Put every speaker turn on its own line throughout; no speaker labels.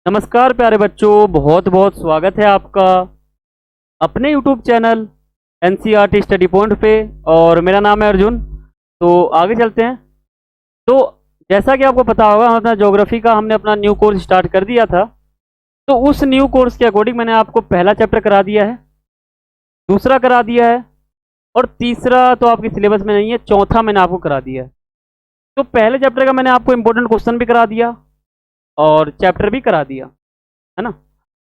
नमस्कार प्यारे बच्चों, बहुत बहुत स्वागत है आपका अपने YouTube channel NCERT study point पे। और मेरा नाम है अर्जुन। तो आगे चलते हैं। तो जैसा कि आपको पता होगा, हम अपना ज्योग्राफी का हमने अपना न्यू कोर्स स्टार्ट कर दिया था। तो उस न्यू कोर्स के अकॉर्डिंग मैंने आपको पहला चैप्टर करा दिया है, दूसरा करा दिया है, और तीसरा तो आपके सिलेबस में नहीं है, चौथा मैंने आपको करा दिया है। तो पहले चैप्टर का मैंने आपको इंपॉर्टेंट क्वेश्चन भी करा दिया और चैप्टर भी करा दिया, है ना।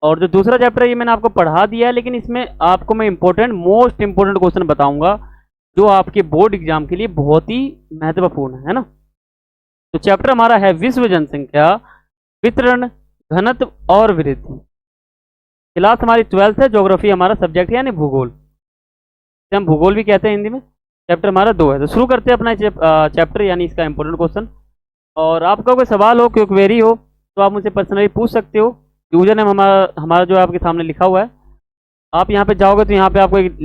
और जो दूसरा चैप्टर है ये मैंने आपको पढ़ा दिया है, लेकिन इसमें आपको मैं मोस्ट इंपोर्टेंट क्वेश्चन बताऊंगा जो आपके बोर्ड एग्जाम के लिए बहुत ही महत्वपूर्ण है ना। तो चैप्टर हमारा है विश्व जनसंख्या, वितरण, घनत्व और वृद्धि। क्लास हमारी 12th है, ज्योग्राफी हमारा सब्जेक्ट है यानी भूगोल, हम भूगोल भी कहते हैं हिंदी में। चैप्टर हमारा 2 है। तो शुरू करते हैं अपना चैप्टर यानी इसका इंपॉर्टेंट क्वेश्चन। और आपका कोई सवाल हो, कोई क्वेरी हो तो आप मुझसे पर्सनली पूछ सकते हो। यूजर नेम हमारा जो आपके सामने लिखा हुआ है, आप यहाँ पे जाओगे तो यहाँ पे आपको एक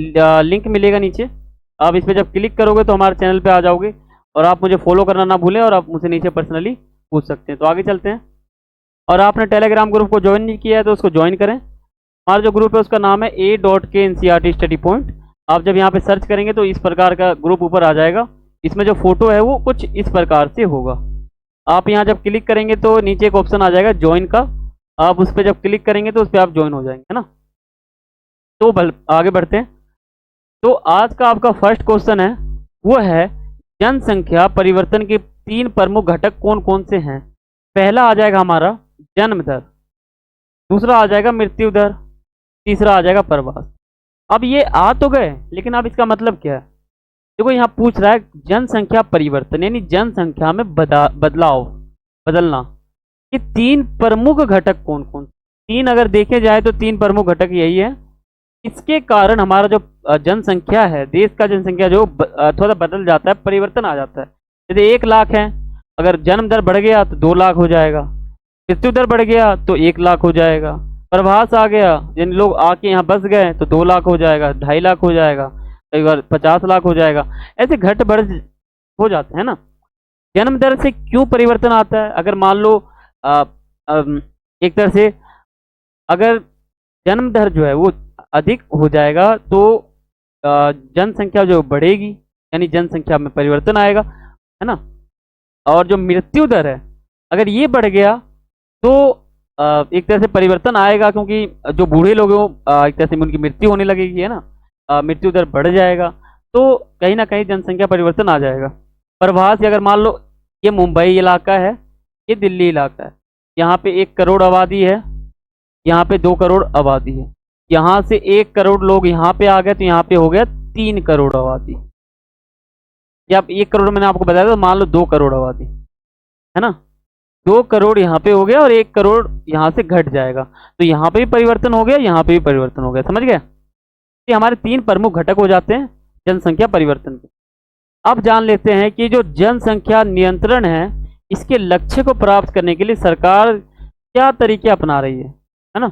लिंक मिलेगा नीचे। आप इस पर जब क्लिक करोगे तो हमारे चैनल पे आ जाओगे और आप मुझे फॉलो करना ना भूलें और आप मुझसे नीचे पर्सनली पूछ सकते हैं। तो आगे चलते हैं। और आपने टेलीग्राम ग्रुप को ज्वाइन नहीं किया है तो उसको ज्वाइन करें। हमारा जो ग्रुप है उसका नाम है A.K स्टडी पॉइंट। आप जब यहाँ पे सर्च करेंगे तो इस प्रकार का ग्रुप ऊपर आ जाएगा। इसमें जो फोटो है वो कुछ इस प्रकार से होगा। आप यहाँ जब क्लिक करेंगे तो नीचे एक ऑप्शन आ जाएगा ज्वाइन का, आप उस पर जब क्लिक करेंगे तो उस पर आप ज्वाइन हो जाएंगे, है ना। तो आगे बढ़ते हैं। तो आज का आपका फर्स्ट क्वेश्चन है, वो है जनसंख्या परिवर्तन के 3 प्रमुख घटक कौन कौन से हैं। पहला आ जाएगा हमारा जन्म दर, दूसरा आ जाएगा मृत्यु दर, तीसरा आ जाएगा प्रवास। अब ये आ तो गए, लेकिन अब इसका मतलब क्या है। देखो यहाँ पूछ रहा है जनसंख्या परिवर्तन यानी जनसंख्या में बदलाव, बदलना। ये 3 प्रमुख घटक कौन कौन। 3 अगर देखे जाए तो 3 प्रमुख घटक यही है। इसके कारण हमारा जो जनसंख्या है, देश का जनसंख्या जो थोड़ा बदल जाता है, परिवर्तन आ जाता है। यदि 1 लाख है, अगर जन्म दर बढ़ गया तो 2 लाख हो जाएगा, मृत्यु दर बढ़ गया तो 1 लाख हो जाएगा, प्रवास आ गया यानी लोग आके यहाँ बस गए तो 2 लाख हो जाएगा, 2.5 लाख हो जाएगा, कई बार 50 लाख हो जाएगा। ऐसे घट बढ़ हो जाते हैं ना। जन्म दर से क्यों परिवर्तन आता है। अगर मान लो एक तरह से अगर जन्म दर जो है वो अधिक हो जाएगा तो जनसंख्या जो बढ़ेगी यानी जनसंख्या में परिवर्तन आएगा, है ना। और जो मृत्यु दर है अगर ये बढ़ गया तो एक तरह से परिवर्तन आएगा, क्योंकि जो बूढ़े लोग हैं एक तरह से उनकी मृत्यु होने लगेगी, है ना। मृत्यु दर बढ़ जाएगा तो कहीं ना कहीं जनसंख्या परिवर्तन आ जाएगा। प्रवास अगर मान लो ये मुंबई इलाका है, ये दिल्ली इलाका है, यहाँ पे 1 करोड़ आबादी है, यहाँ पे 2 करोड़ आबादी है, यहाँ से 1 करोड़ लोग यहाँ पे आ गए तो यहाँ पे हो गया 3 करोड़ आबादी। या 1 करोड़ मैंने आपको बताया था, मान लो 2 करोड़ आबादी, है ना। 2 करोड़ यहाँ पे हो गया और 1 करोड़ यहाँ से घट जाएगा, तो यहाँ पे भी परिवर्तन हो गया, यहाँ पे भी परिवर्तन हो गया। समझ गए। ये हमारे 3 प्रमुख घटक हो जाते हैं जनसंख्या परिवर्तन के। अब जान लेते हैं कि जो जनसंख्या नियंत्रण है, इसके लक्ष्य को प्राप्त करने के लिए सरकार क्या तरीके अपना रही है ना।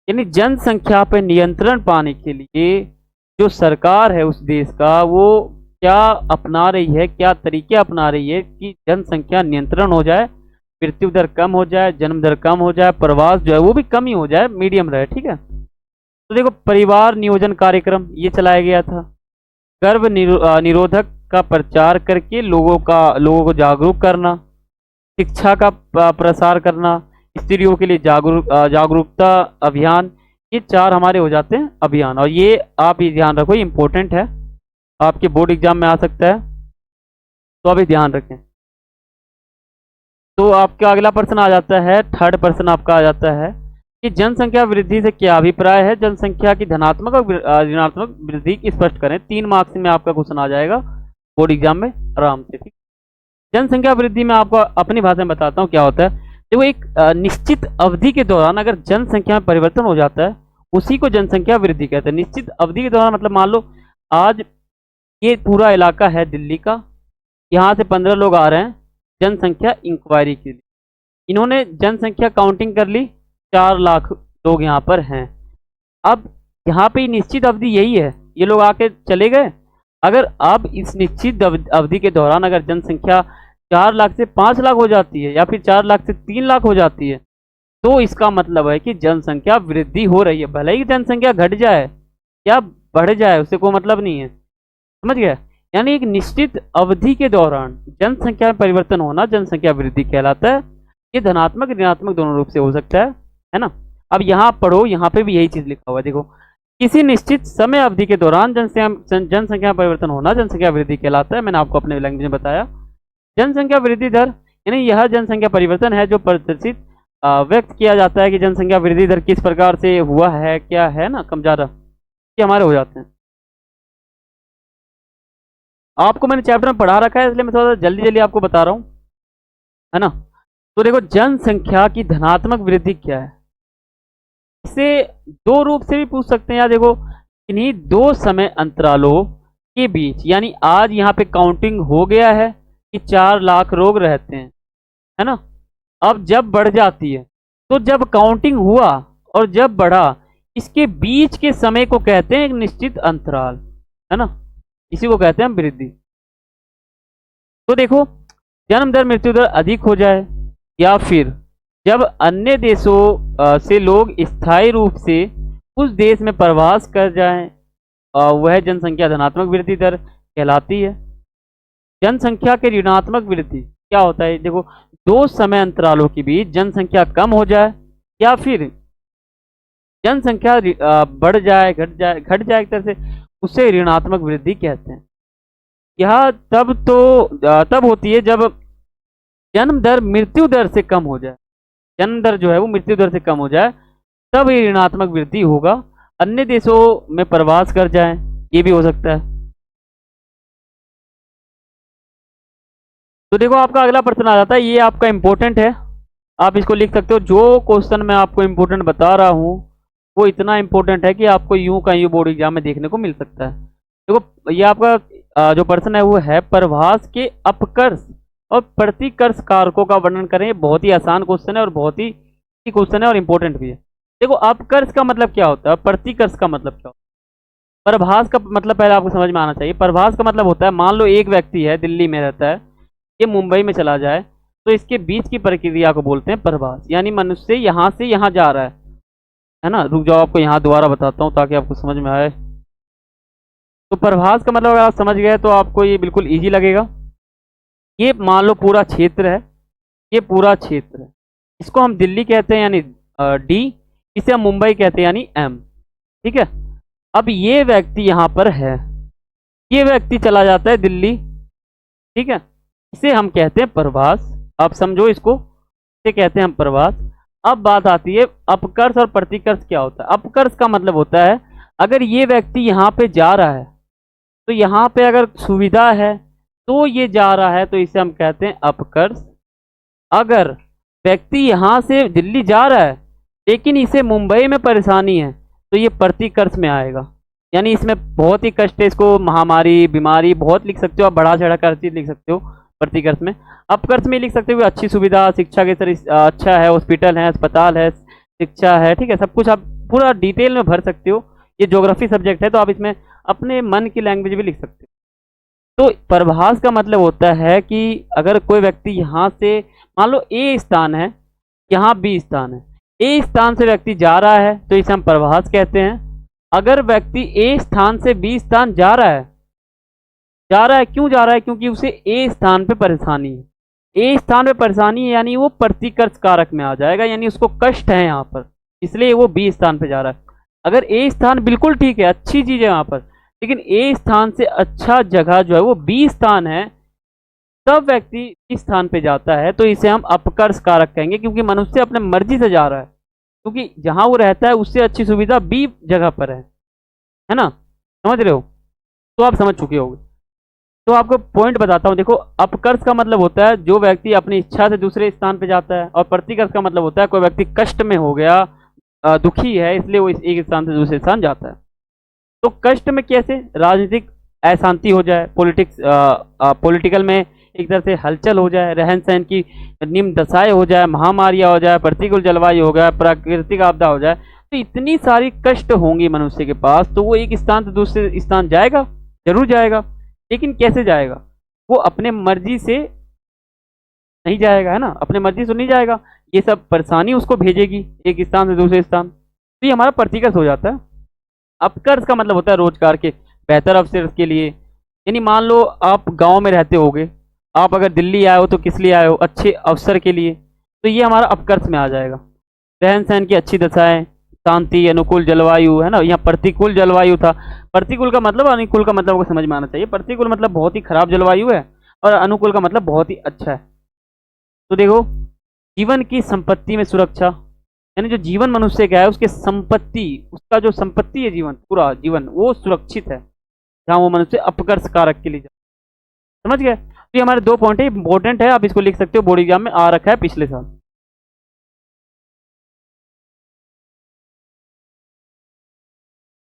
यानी जनसंख्या पर नियंत्रण पाने के लिए जो सरकार है उस देश का, वो क्या अपना रही है, क्या तरीके अपना रही है कि जनसंख्या नियंत्रण हो जाए, मृत्यु दर कम हो जाए, जन्म दर कम हो जाए, प्रवास जो है वो भी कम ही हो जाए, मीडियम रहे, ठीक है। तो देखो परिवार नियोजन कार्यक्रम ये चलाया गया था। गर्भ निरोधक का प्रचार करके लोगों को जागरूक करना, शिक्षा का प्रसार करना, स्त्रियों के लिए जागरूकता अभियान, ये 4 हमारे हो जाते हैं अभियान। और ये आप ये ध्यान रखो, इंपॉर्टेंट है, आपके बोर्ड एग्जाम में आ सकता है, तो अभी ध्यान रखें। तो आपका अगला प्रश्न आ जाता है, थर्ड प्रश्न आपका आ जाता है कि जनसंख्या वृद्धि से क्या अभिप्राय है। जनसंख्या की धनात्मक और ऋणात्मक वृद्धि स्पष्ट करें। 3 मार्क्स में आपका क्वेश्चन आ जाएगा बोर्ड एग्जाम में आराम से, ठीक। जनसंख्या वृद्धि में आपको अपनी भाषा में बताता हूँ क्या होता है। देखो एक निश्चित अवधि के दौरान अगर जनसंख्या में परिवर्तन हो जाता है, उसी को जनसंख्या वृद्धि कहते हैं। निश्चित अवधि के दौरान मतलब मान लो आज ये पूरा इलाका है दिल्ली का, यहाँ से 15 लोग आ रहे हैं जनसंख्या इंक्वायरी के लिए। इन्होंने जनसंख्या काउंटिंग कर ली, 4 लाख लोग यहाँ पर हैं। अब यहाँ पे निश्चित अवधि यही है, ये लोग आके चले गए। अगर अब इस निश्चित अवधि के दौरान अगर जनसंख्या 4 लाख से 5 लाख हो जाती है या फिर 4 लाख से 3 लाख हो जाती है, तो इसका मतलब है कि जनसंख्या वृद्धि हो रही है। भले ही जनसंख्या घट जाए या बढ़ जाए, उससे कोई मतलब नहीं है, समझ गया। यानी एक निश्चित अवधि के दौरान जनसंख्या में परिवर्तन होना जनसंख्या वृद्धि कहलाता है। ये धनात्मक ऋणात्मक दोनों रूप से हो सकता है ना। अब यहाँ पढ़ो, यहाँ पे भी यही चीज लिखा हुआ है, देखो, किसी निश्चित समय अवधि के दौरान जनसंख्या में परिवर्तन होना जनसंख्या वृद्धि कहलाता है। मैंने आपको अपने लैंग्वेज में बताया। जनसंख्या वृद्धि दर यानी यह जनसंख्या परिवर्तन है जो प्रदर्शित व्यक्त किया जाता है कि जनसंख्या वृद्धि दर किस प्रकार से हुआ है, क्या है ना, कम ज्यादा ये हमारे हो जाते हैं। आपको मैंने चैप्टर में पढ़ा रखा है, इसलिए मैं थोड़ा जल्दी जल्दी आपको बता रहा हूं, है ना। तो देखो, जनसंख्या की धनात्मक वृद्धि क्या है, इसे दो रूप से भी पूछ सकते हैं यार। देखो, इन्हीं दो समय अंतरालों के बीच, यानी आज यहाँ पे काउंटिंग हो गया है कि 4 लाख लोग रहते हैं, है ना। अब जब बढ़ जाती है, तो जब काउंटिंग हुआ और जब बढ़ा, इसके बीच के समय को कहते हैं एक निश्चित अंतराल, है ना, इसी को कहते हैं हम वृद्धि। तो देखो, जन्म दर मृत्यु दर अधिक हो जाए, या फिर जब अन्य देशों से लोग स्थायी रूप से उस देश में प्रवास कर जाएं, वह जनसंख्या धनात्मक वृद्धि दर कहलाती है। जनसंख्या के ऋणात्मक वृद्धि क्या होता है, देखो, दो समय अंतरालों के बीच जनसंख्या कम हो जाए या फिर जनसंख्या बढ़ जाए, घट जाए एक तरह से, उसे ऋणात्मक वृद्धि कहते हैं। यह तब होती है जब जन्म दर मृत्यु दर से कम हो जाए, जन्म दर जो है वो मृत्यु दर से कम हो जाए, तब ये ऋणात्मक वृद्धि होगा। अन्य देशों में प्रवास कर जाए, ये भी हो सकता है। तो देखो, आपका अगला प्रश्न आ जाता है, ये आपका इंपॉर्टेंट है, आप इसको लिख सकते हो। जो क्वेश्चन मैं आपको इंपॉर्टेंट बता रहा हूँ वो इतना इंपॉर्टेंट है कि आपको यूं का यूं बोर्ड एग्जाम में देखने को मिल सकता है। देखो, ये आपका जो प्रश्न है वो है, प्रवास के अपकर्ष और प्रतिकर्ष कारकों का वर्णन करें। ये बहुत ही आसान क्वेश्चन है और बहुत ही क्वेश्चन है और इंपॉर्टेंट भी है। देखो, अपकर्ष का मतलब क्या होता है, प्रतिकर्ष का मतलब क्या होता है, प्रभास का मतलब पहले आपको समझ में आना चाहिए। प्रभास का मतलब होता है, मान लो एक व्यक्ति है, दिल्ली में रहता है, ये मुंबई में चला जाए, तो इसके बीच की प्रक्रिया को बोलते हैं प्रभास। यानी मनुष्य यहाँ से यहाँ जा रहा है ना। रुक जाओ, आपको यहाँ दोबारा बताता हूँ ताकि आपको समझ में आए। तो प्रभास का मतलब अगर आप समझ गए तो आपको ये बिल्कुल इजी लगेगा। ये मान लो पूरा क्षेत्र है, ये पूरा क्षेत्र है, इसको हम दिल्ली कहते हैं यानी डी, इसे हम मुंबई कहते हैं यानी एम, ठीक है। अब ये व्यक्ति यहाँ पर है, ये व्यक्ति चला जाता है दिल्ली, ठीक है, इसे हम कहते हैं प्रभास। आप समझो इसको, इसे कहते हैं हम प्रभास। अब बात आती है अपकर्ष और प्रतिकर्ष क्या होता है। अपकर्ष का मतलब होता है, अगर ये व्यक्ति यहाँ पे जा रहा है, तो यहाँ पे अगर सुविधा है तो ये जा रहा है, तो इसे हम कहते हैं अपकर्ष। अगर व्यक्ति यहाँ से दिल्ली जा रहा है लेकिन इसे मुंबई में परेशानी है, तो ये प्रतिकर्ष में आएगा। यानी इसमें बहुत ही कष्ट है, इसको महामारी, बीमारी बहुत लिख सकते हो आप, बढ़ा चढ़ा कर चीज लिख सकते हो प्रतिकर्ष में। अपकर्ष में लिख सकते हो अच्छी सुविधा, शिक्षा के स्तर अच्छा है, हॉस्पिटल है, अस्पताल है, शिक्षा है, ठीक है, सब कुछ आप पूरा डिटेल में भर सकते हो। ये ज्योग्राफी सब्जेक्ट है तो आप इसमें अपने मन की लैंग्वेज भी लिख सकते हो। तो प्रभास का मतलब होता है कि अगर कोई व्यक्ति यहाँ से, मान लो ए स्थान है, यहाँ बी स्थान है, ए स्थान से व्यक्ति जा रहा है तो इसे हम प्रभास कहते हैं। अगर व्यक्ति ए स्थान से बी स्थान जा रहा है, क्यों जा रहा है, क्योंकि उसे ए स्थान पे परेशानी है। ए स्थान पे परेशानी है यानी वो प्रतिकर्ष कारक में आ जाएगा, यानी उसको कष्ट है यहाँ पर, इसलिए वो बी स्थान पे जा रहा है। अगर ए स्थान बिल्कुल ठीक है, अच्छी चीज है यहाँ पर, लेकिन ए स्थान से अच्छा जगह जो है वो बी स्थान है, तब व्यक्ति इस स्थान पे जाता है, तो इसे हम अपकर्ष कारक कहेंगे, क्योंकि मनुष्य अपने मर्जी से जा रहा है, क्योंकि जहां वो रहता है उससे अच्छी सुविधा बी जगह पर है ना, समझ रहे हो। तो आप समझ चुके होंगे। तो आपको पॉइंट बताता हूं। देखो, अपकर्ष का मतलब होता है जो व्यक्ति अपनी इच्छा से दूसरे स्थान पे जाता है, और प्रतिकर्ष का मतलब होता है कोई व्यक्ति कष्ट में हो गया, दुखी है, इसलिए वो एक स्थान से दूसरे स्थान जाता है। तो कष्ट में कैसे, राजनीतिक अशांति हो जाए, पॉलिटिकल में एक तरह से हलचल हो जाए, रहन सहन की निम्न दशाएं हो जाए, महामारियां हो जाए, प्रतिकूल जलवायु हो गया, प्राकृतिक आपदा हो जाए, तो इतनी सारी कष्ट होंगी मनुष्य के पास, तो वो एक स्थान से दूसरे स्थान जाएगा, जरूर जाएगा, लेकिन कैसे जाएगा, वो अपने मर्जी से नहीं जाएगा, है ना, अपने मर्जी से नहीं जाएगा। ये सब परेशानी उसको भेजेगी एक स्थान से दूसरे स्थान, तो ये हमारा प्रतिकर्ष हो जाता है। अपकर्ष का मतलब होता है रोजगार के बेहतर अवसर के लिए। यानी मान लो आप गांव में रहते होगे, आप अगर दिल्ली आए हो तो किस लिए आए हो, अच्छे अवसर के लिए, तो ये हमारा अपकर्ष में आ जाएगा। रहन सहन की अच्छी दशाएं, शांति, अनुकूल जलवायु, है ना। यहाँ प्रतिकूल जलवायु था। प्रतिकूल का मतलब, अनुकूल का मतलब को समझ में आना चाहिए। प्रतिकूल मतलब बहुत ही खराब जलवायु है, और अनुकूल का मतलब बहुत ही अच्छा है। तो देखो, जीवन की संपत्ति में सुरक्षा, यानी जो जीवन मनुष्य का है उसके संपत्ति, उसका जो संपत्ति है, जीवन, पूरा जीवन वो सुरक्षित है जहाँ वो मनुष्य अपकर्ष कारक के लिए समझ गए। तो ये हमारे 2 पॉइंट है, इंपॉर्टेंट है, आप इसको लिख सकते हो, बोर्ड एग्जाम में आ रखा है पिछले साल।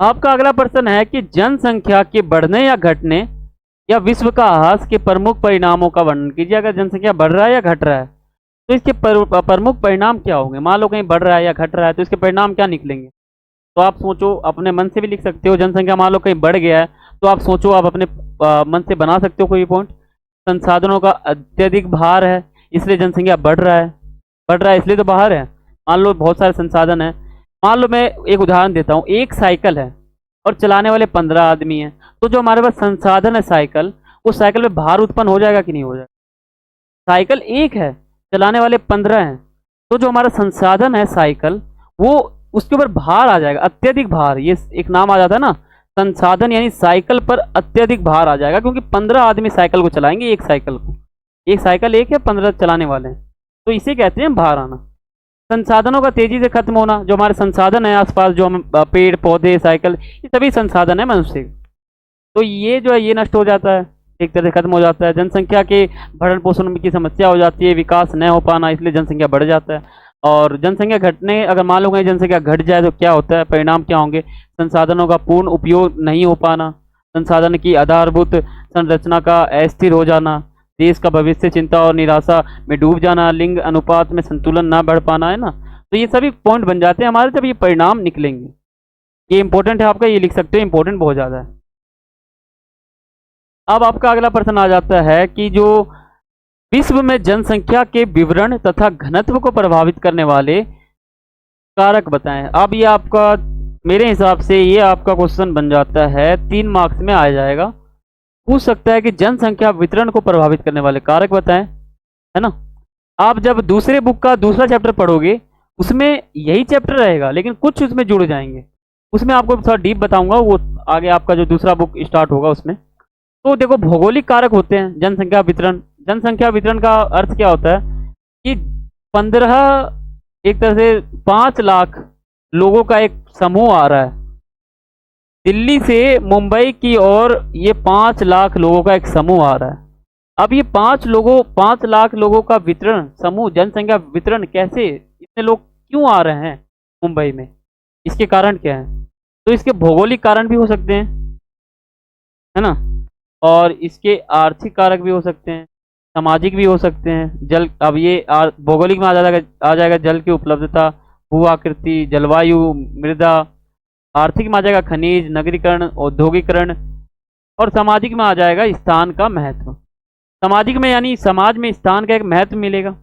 आपका अगला प्रश्न है कि जनसंख्या के बढ़ने या घटने या विश्व का ह्रास के प्रमुख परिणामों का वर्णन कीजिए। अगर जनसंख्या बढ़ रहा है या घट रहा है तो इसके प्रमुख परिणाम क्या होंगे। मान लो कहीं बढ़ रहा है या घट रहा है तो इसके परिणाम क्या निकलेंगे। तो आप सोचो, अपने मन से भी लिख सकते हो। जनसंख्या मान लो कहीं बढ़ गया है तो आप सोचो, आप अपने मन से बना सकते हो कोई पॉइंट। संसाधनों का अत्यधिक भार है इसलिए जनसंख्या बढ़ रहा है। बढ़ रहा है इसलिए तो बाहर है। मान लो बहुत सारे संसाधन है। मान लो मैं एक उदाहरण देता हूँ, एक साइकिल है और चलाने वाले 15 आदमी हैं, तो जो हमारे पास संसाधन है साइकिल, उस साइकिल में भार उत्पन्न हो जाएगा कि नहीं हो जाएगा। साइकिल एक है, चलाने वाले 15 हैं, तो जो हमारा संसाधन है साइकिल, वो उसके ऊपर भार आ जाएगा, अत्यधिक भार। ये एक नाम आ जाता है ना, संसाधन, यानी साइकिल पर अत्यधिक भार आ जाएगा, क्योंकि 15 आदमी साइकिल को चलाएंगे। एक साइकिल को, एक साइकिल एक है, 15 चलाने वाले हैं, तो इसे कहते हैं भार आना। संसाधनों का तेजी से खत्म होना, जो हमारे संसाधन है आसपास, जो हम पेड़ पौधे साइकिल, ये सभी संसाधन है मनुष्य के, तो ये जो है ये नष्ट हो जाता है, एक तरह से खत्म हो जाता है। जनसंख्या के भरण पोषण की समस्या हो जाती है, विकास न हो पाना, इसलिए जनसंख्या बढ़ जाता है। और जनसंख्या घटने, अगर मान लो कहीं जनसंख्या घट जाए तो क्या होता है, परिणाम क्या होंगे। संसाधनों का पूर्ण उपयोग नहीं हो पाना, संसाधन की आधारभूत संरचना का अस्थिर हो जाना, देश का भविष्य चिंता और निराशा में डूब जाना, लिंग अनुपात में संतुलन ना बढ़ पाना, है ना। तो ये सभी पॉइंट बन जाते हैं हमारे जब ये परिणाम निकलेंगे। ये इंपॉर्टेंट है आपका, ये लिख सकते हो, इंपॉर्टेंट बहुत ज़्यादा है। अब आपका अगला प्रश्न आ जाता है कि जो विश्व में जनसंख्या के विवरण तथा घनत्व को प्रभावित करने वाले कारक बताएं। अब ये आपका, मेरे हिसाब से ये आपका क्वेश्चन बन जाता है, 3 मार्क्स में आ जाएगा। पूछ सकता है कि जनसंख्या वितरण को प्रभावित करने वाले कारक बताएं, है ना। आप जब दूसरे बुक का दूसरा चैप्टर पढ़ोगे उसमें यही चैप्टर रहेगा, लेकिन कुछ उसमें जुड़ जाएंगे, उसमें आपको थोड़ा डीप बताऊंगा, वो आगे आपका जो दूसरा बुक स्टार्ट होगा उसमें। तो देखो, भौगोलिक कारक होते हैं जनसंख्या वितरण। जनसंख्या वितरण का अर्थ क्या होता है कि 15, एक तरह से 5 लाख लोगों का एक समूह आ रहा है दिल्ली से मुंबई की ओर, ये 5 लाख लोगों का एक समूह आ रहा है। अब ये 5 लाख लोगों का वितरण, समूह, जनसंख्या वितरण कैसे, इतने लोग क्यों आ रहे हैं मुंबई में, इसके कारण क्या है। तो इसके भौगोलिक कारण भी हो सकते हैं, है ना, और इसके आर्थिक कारक भी हो सकते हैं, सामाजिक भी हो सकते हैं। जल, अब ये भौगोलिक में आ जाएगा जल की उपलब्धता, भू आकृति, जलवायु, मृदा। आर्थिक में आ जाएगा खनिज, नगरीकरण, औद्योगिकरण। और सामाजिक में आ जाएगा स्थान का महत्व। सामाजिक में यानी समाज में स्थान का एक महत्व मिलेगा।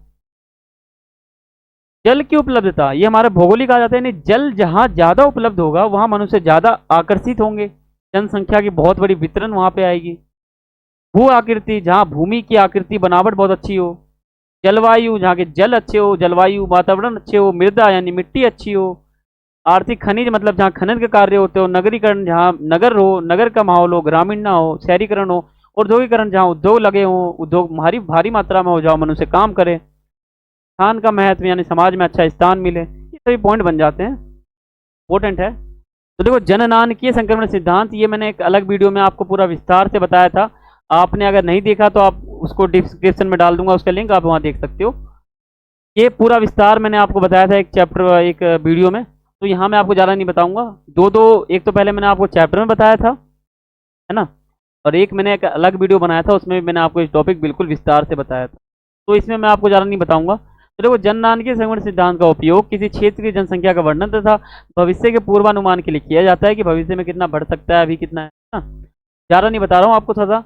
जल की उपलब्धता, ये हमारा भौगोलिक आ जाता है, यानी जल जहाँ ज़्यादा उपलब्ध होगा वहाँ मनुष्य ज़्यादा आकर्षित होंगे, जनसंख्या की बहुत बड़ी वितरण वहाँ पे आएगी। भू आकृति, जहाँ भूमि की आकृति बनावट बहुत अच्छी हो। जलवायु, जहाँ के जल अच्छे हो, जलवायु वातावरण अच्छे हो। मृदा यानी मिट्टी अच्छी हो। आर्थिक खनिज मतलब जहाँ खनन के कार्य होते हो। नगरीकरण, जहाँ नगर हो, नगर का माहौल हो, ग्रामीण ना हो, शहरीकरण हो। औद्योगिकरण, जहाँ उद्योग लगे हों, उद्योग भारी मात्रा में हो, जहाँ मनुष्य काम करे। स्थान का महत्व यानी समाज में अच्छा स्थान मिले। ये सभी पॉइंट बन जाते हैं, इंपॉर्टेंट है। तो देखो, जननांकीय संक्रमण सिद्धांत, ये मैंने एक अलग वीडियो में आपको पूरा विस्तार से बताया था। आपने अगर नहीं देखा तो आप उसको डिस्क्रिप्शन में डाल दूंगा, उसका लिंक आप वहाँ देख सकते हो। ये पूरा विस्तार मैंने आपको बताया था एक चैप्टर, एक वीडियो में, तो यहाँ मैं आपको ज़्यादा नहीं बताऊंगा। एक तो पहले मैंने आपको चैप्टर में बताया था, है ना, और एक मैंने एक अलग वीडियो बनाया था, उसमें भी मैंने आपको इस टॉपिक बिल्कुल विस्तार से बताया था। तो इसमें मैं आपको ज़्यादा नहीं बताऊंगा। तो देखो, जननांकीय संक्रमण सिद्धांत का उपयोग किसी क्षेत्र की जनसंख्या का वर्णन तथा भविष्य के पूर्वानुमान के लिए किया जाता है कि भविष्य में कितना बढ़ सकता है, अभी कितना है ना। ज़्यादा नहीं बता रहा हूँ आपको, थोड़ा सा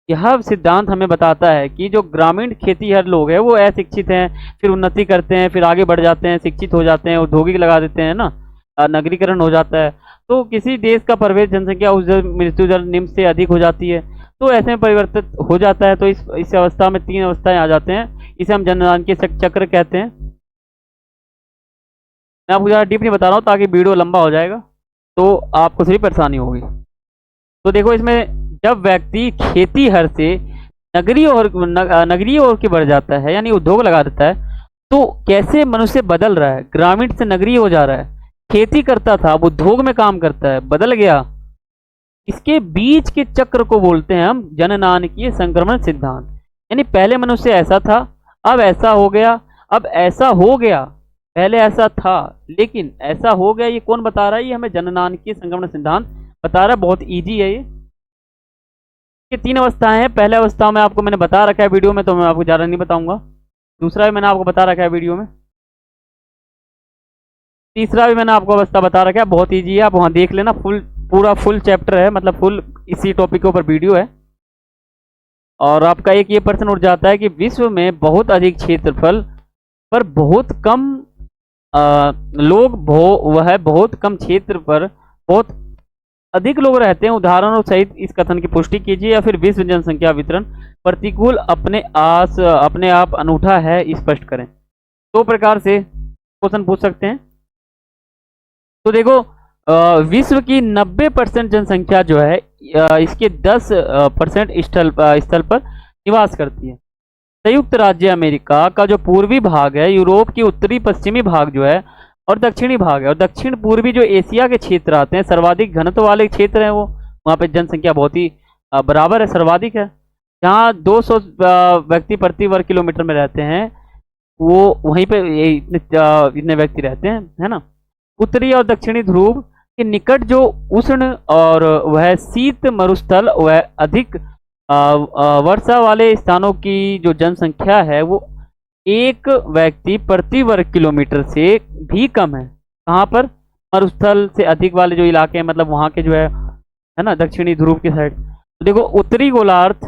यह सिद्धांत हमें बताता है कि जो ग्रामीण खेतीहर लोग हैं वो अशिक्षित हैं, फिर उन्नति करते हैं, फिर आगे बढ़ जाते हैं, शिक्षित हो जाते हैं, औद्योगिक लगा देते हैं ना, नगरीकरण हो जाता है। तो किसी देश का प्रवेश जनसंख्या उस मृत्यु दर निम्न से अधिक हो जाती है, तो ऐसे में परिवर्तित हो जाता है। तो इस अवस्था में 3 अवस्थाएं आ जाते हैं, इसे हम जननांकीय चक्र कहते हैं। मैं आपको ज़्यादा डीप नहीं बता रहा हूँ ताकि वीडियो लंबा हो जाएगा, तो आपको सभी परेशानी होगी। तो देखो, इसमें जब व्यक्ति खेती हर से नगरीय ओर की बढ़ जाता है, यानी उद्योग लगा देता है, तो कैसे मनुष्य बदल रहा है, ग्रामीण से नगरीय हो जा रहा है। खेती करता था, अब उद्योग में काम करता है, बदल गया। इसके बीच के चक्र को बोलते हैं हम जननांकीय संक्रमण सिद्धांत। यानी पहले मनुष्य ऐसा था, अब ऐसा हो गया, अब ऐसा हो गया, पहले ऐसा था लेकिन ऐसा हो गया। ये कौन बता रहा है? ये हमें जननांकीय संक्रमण सिद्धांत बता रहा है। बहुत इजी है ये 3 अवस्थाएं हैं। पहले अवस्था में आपको मैंने बता रखा है वीडियो में, तो मैं आपको ज़्यादा नहीं बताऊंगा। दूसरा भी मैंने आपको बता रखा है वीडियो में, तीसरा भी मैंने आपको अवस्था बता रखा है। बहुत इजी है, आप वहाँ देख लेना। पूरा फुल चैप्टर है, मतलब फुल इसी टॉपिक के ऊपर वीडियो है। और आपका एक ये प्रश्न उठ जाता है कि विश्व में बहुत अधिक क्षेत्रफल पर बहुत कम वह बहुत कम क्षेत्र पर बहुत अधिक लोग रहते हैं, उदाहरणों सहित इस कथन की पुष्टि कीजिए। या फिर विश्व जनसंख्या वितरण प्रतिकूल अपने आप अनूठा है, स्पष्ट करें। 2 प्रकार से क्वेश्चन पूछ सकते हैं। तो देखो, विश्व की 90% जनसंख्या जो है इसके 10% स्थल पर निवास करती है। संयुक्त राज्य अमेरिका का जो पूर्वी भाग है, यूरोप की उत्तरी पश्चिमी भाग जो है, और दक्षिणी भाग है, और दक्षिण पूर्वी जो एशिया के क्षेत्र आते हैं, सर्वाधिक घनत्व वाले क्षेत्र हैं वो, वहाँ पे जनसंख्या बहुत ही बराबर है, सर्वाधिक है। जहाँ 200 व्यक्ति प्रति वर्ग किलोमीटर में रहते हैं, वो वहीं पे इतने व्यक्ति रहते हैं, है ना। उत्तरी और दक्षिणी ध्रुव के निकट जो उष्ण और वह शीत मरुस्थल, वह अधिक वर्षा वाले स्थानों की जो जनसंख्या है वो 1 व्यक्ति प्रति वर्ग किलोमीटर से भी कम है। कहाँ पर? मरुस्थल से अधिक वाले जो इलाके हैं, मतलब वहाँ के जो है ना, दक्षिणी ध्रुव की साइड। तो देखो, उत्तरी गोलार्ध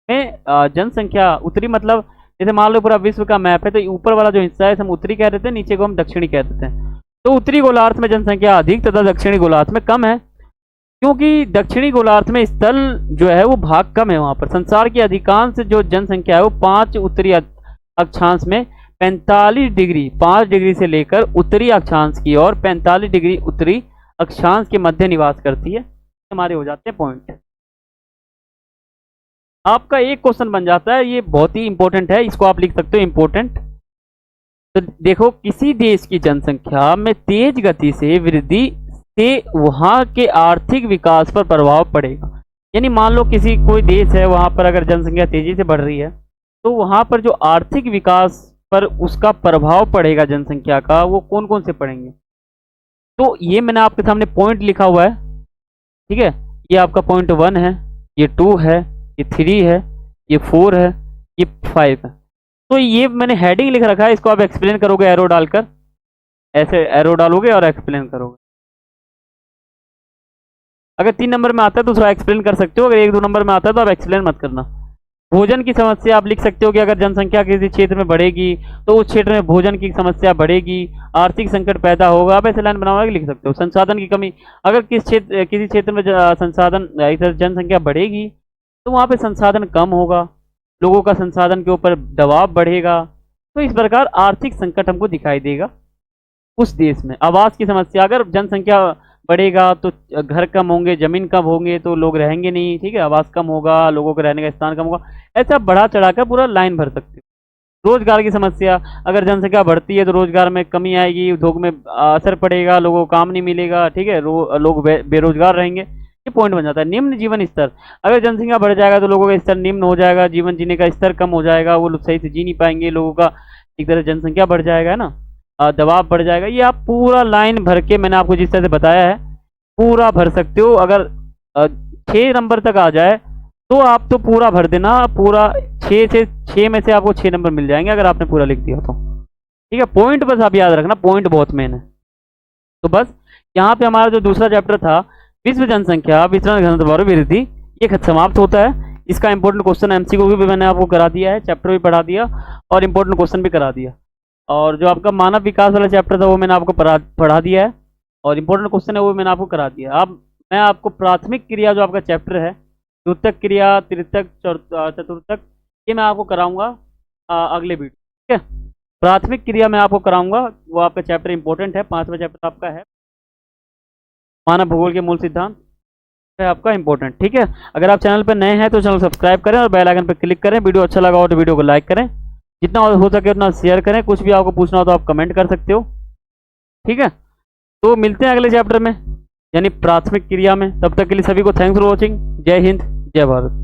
में जनसंख्या, उत्तरी मतलब जैसे मान लो पूरा विश्व का मैप है, तो ऊपर वाला जो हिस्सा है हम उत्तरी कह देते हैं, नीचे को हम दक्षिणी कह देते हैं। तो उत्तरी गोलार्ध में जनसंख्या अधिक तथा दक्षिणी गोलार्ध में कम है, क्योंकि दक्षिणी गोलार्ध में स्थल जो है वो भाग कम है। वहां पर संसार की अधिकांश जो जनसंख्या है वो 5 उत्तरी अक्षांश में 45 डिग्री, 5 डिग्री से लेकर उत्तरी अक्षांश की और 45 डिग्री उत्तरी अक्षांश के मध्य निवास करती है। हमारे हो जाते हैं पॉइंट। आपका एक क्वेश्चन बन जाता है, ये बहुत ही इंपॉर्टेंट है, इसको आप लिख सकते हो इंपॉर्टेंट। तो देखो, किसी देश की जनसंख्या में तेज गति से वृद्धि से वहां के आर्थिक विकास पर प्रभाव पड़ेगा। यानी मान लो कोई देश है, वहां पर अगर जनसंख्या तेजी से बढ़ रही है, तो वहां पर जो आर्थिक विकास पर उसका प्रभाव पड़ेगा जनसंख्या का, वो कौन कौन से पड़ेंगे। तो ये मैंने आपके सामने पॉइंट लिखा हुआ है, ठीक है। ये आपका पॉइंट 1 है, ये 2 है, ये 3 है, ये 4 है, ये 5 है। तो ये मैंने हेडिंग लिख रखा है, इसको आप एक्सप्लेन करोगे एरो डालकर, ऐसे एरो डालोगे और एक्सप्लेन करोगे। अगर 3 नंबर में आता है तो दूसरा एक्सप्लेन कर सकते हो, अगर 1-2 नंबर में आता है तो आप एक्सप्लेन मत करना। भोजन की समस्या आप लिख सकते हो कि अगर जनसंख्या किसी क्षेत्र में बढ़ेगी तो उस क्षेत्र में भोजन की समस्या बढ़ेगी, आर्थिक संकट पैदा होगा। आप ऐसे लाइन बनाओगे, लिख सकते हो। संसाधन की कमी, अगर किसी क्षेत्र में जनसंख्या बढ़ेगी तो वहाँ पे संसाधन कम होगा, लोगों का संसाधन के ऊपर दबाव बढ़ेगा, तो इस प्रकार आर्थिक संकट हमको दिखाई देगा उस देश में। आवास की समस्या, अगर जनसंख्या बढ़ेगा तो घर कम होंगे, जमीन कम होंगे, तो लोग रहेंगे नहीं, ठीक है, आवास कम होगा, लोगों के रहने का स्थान कम होगा। ऐसा बढ़ा चढ़ाकर पूरा लाइन भर सकते हो। रोजगार की समस्या, अगर जनसंख्या बढ़ती है तो रोजगार में कमी आएगी, उद्योग में असर पड़ेगा, लोगों को काम नहीं मिलेगा, ठीक है, लोग बेरोजगार रहेंगे। ये पॉइंट बन जाता है। निम्न जीवन स्तर, अगर जनसंख्या बढ़ जाएगा तो लोगों का स्तर निम्न हो जाएगा, जीवन जीने का स्तर कम हो जाएगा, वो लोग सही से जी नहीं पाएंगे, लोगों का एक तरह जनसंख्या बढ़ जाएगा, है ना, दबाव बढ़ जाएगा। ये आप पूरा लाइन भर के मैंने आपको जिस तरह से बताया है पूरा भर सकते हो। अगर 6 नंबर तक आ जाए तो आप तो पूरा भर देना, पूरा 6 में से आपको 6 नंबर मिल जाएंगे अगर आपने पूरा लिख दिया तो, ठीक है। पॉइंट बस आप याद रखना, पॉइंट बहुत मेन है। तो बस यहाँ पे हमारा जो दूसरा चैप्टर था, विश्व जनसंख्या वितरण घनत्व और वृद्धि, ये समाप्त होता है। इसका इंपॉर्टेंट क्वेश्चन एमसीक्यू भी मैंने आपको करा दिया है, चैप्टर भी पढ़ा दिया और इंपॉर्टेंट क्वेश्चन भी करा दिया। और जो आपका मानव विकास वाला चैप्टर था वो मैंने आपको पढ़ा दिया है और इंपॉर्टेंट क्वेश्चन है वो मैंने आपको करा दिया। अब मैं आपको प्राथमिक क्रिया जो आपका चैप्टर है, द्वितीयक क्रिया, तृतीयक, चतुर्थक, ये मैं आपको कराऊंगा अगले वीडियो, ठीक है। प्राथमिक क्रिया मैं आपको कराऊंगा, वो आपका चैप्टर इंपॉर्टेंट है, 5वां चैप्टर आपका है मानव भूगोल के मूल सिद्धांत, है आपका इंपॉर्टेंट, ठीक है। अगर आप चैनल पर नए हैं तो चैनल सब्सक्राइब करें और बेल आइकन पर क्लिक करें। वीडियो अच्छा लगा हो तो वीडियो को लाइक करें, जितना हो सके उतना शेयर करें। कुछ भी आपको पूछना हो तो आप कमेंट कर सकते हो, ठीक है। तो मिलते हैं अगले चैप्टर में, यानी प्राथमिक क्रिया में। तब तक के लिए सभी को थैंक्स फॉर वॉचिंग। जय हिंद, जय भारत।